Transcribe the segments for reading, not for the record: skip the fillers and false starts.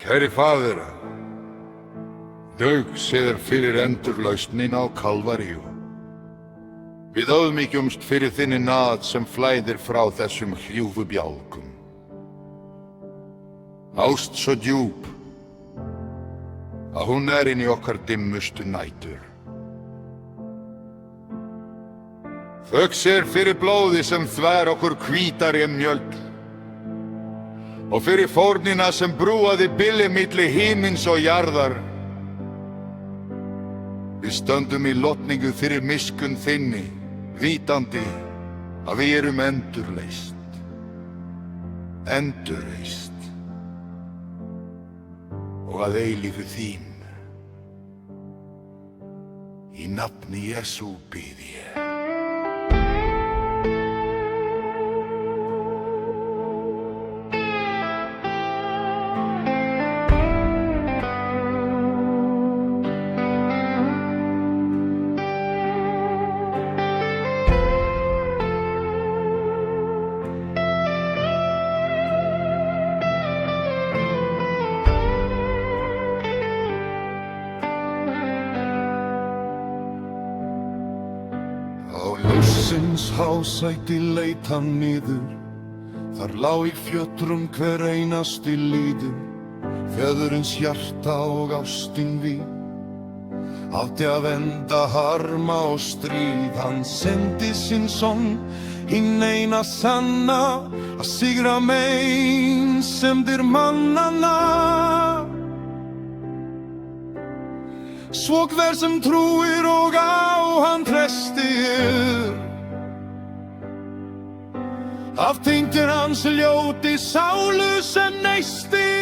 Kæri faðir, Daug sér fyrir endurlausnin á Kalvaríu. Við auðmýkjumst fyrir þinni náð sem flæðir frá þessum hljúfu bjálkum. Ást svo djúp að hún inn í okkar dimmustu nætur. Þögg sér fyrir blóði sem þvær okkur hvítari en mjöll og fyrir fórnina sem brúaði bili milli himins og jarðar. Við stöndum í lotningu fyrir miskunn þinni, vitandi að við erum endurreist. Endurreist. Og að eilífu þín. Í nafni Jesú bið ég. Ljóssins hásæti leit hann niður, þar lá í fjötrum hver einasti líður, fjöðurins hjarta og ástin víg. Átti að venda harma og stríð, hann sendi sinn son, hinn eina sanna, að sigra meinsemdir mannanna. Svo hver sem trúir og á hann trestir, aftengdir hans ljóti sálu sem neisti.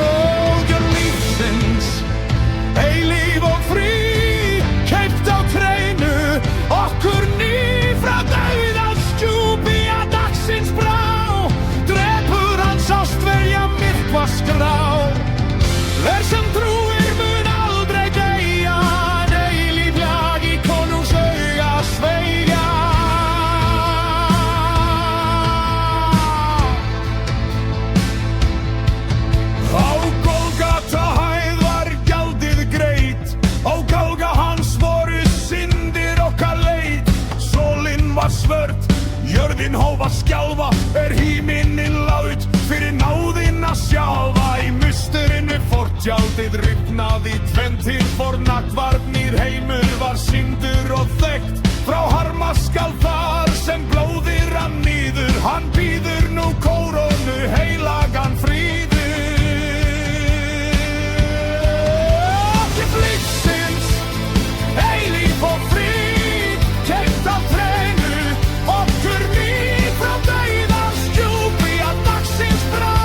Ógjörn lífsins, eilíf og frí, keypt á trénu, okkur ný frá dauðans djúpi að dagsins brá. Ástverja myrkva skrá. Hver sem trúir mun aldrei deyja, en eilíflega í konungs auga sveigja. Á Golgata hæð var gjaldið greit, á Golga hans voru syndir okkar leit. Sólin var svört, jörðin hóf að skjálfa, híminn lát fyrir náðina sjálfa. Í musterinu fortjaldið rifnaði tvennt, til fornaktvarnir heimur var syndur og þekkt. Frá harma skal þar sem blóðir rann niður, hann býður nú kórónu heilagan fríður. Til lífsins, eilíf og frí, keypt á trénu, okkur ný frá dauðans djúpi að dagsins brá.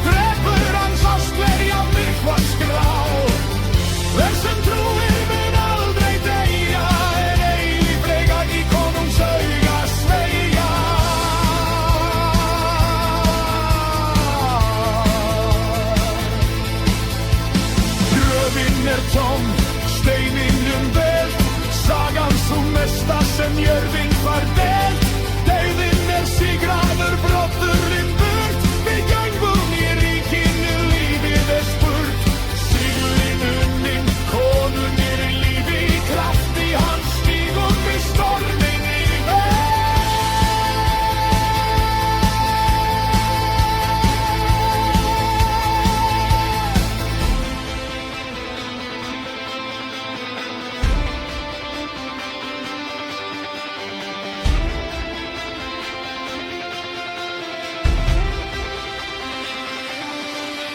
Drepur hans ástverja myrkva skrá. Hver sem trúir mun aldrei deyja, en eilíflega í konungs auga sveigja. Gröfin tóm, steininum velt, sagan sú mesta sem jörðin var delt. Dauðinn sigraður, broddurinn burt, við göngum í ríkinu, lífið spurt. Siglin unnin, konungir lífi, í krafti hans stígum við storminn í veg.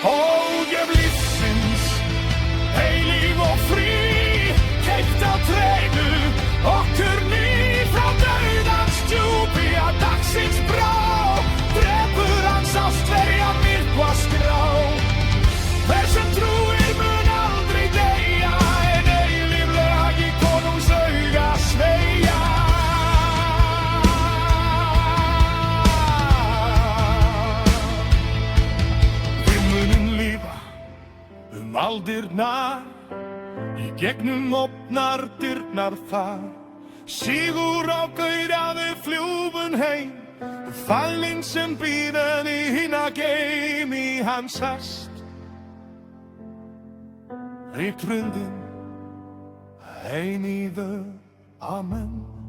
Ógjörn lífsins, eilíf og frí, keypt á trénu, okkur ný frá dauðans djúpi að dagsins brá. Drepur hans ástverja myrkva skrá. Hver sem trúir mun aldrei deyja, en eilíflega í konungs auga sveigja. Aldirnar, í gegnum opnar dyrnar þar, Sigur á gauraði fljúfun heim, fallin sem býðan í hina geimi hann sast. Í trundin, heim í þau, amen.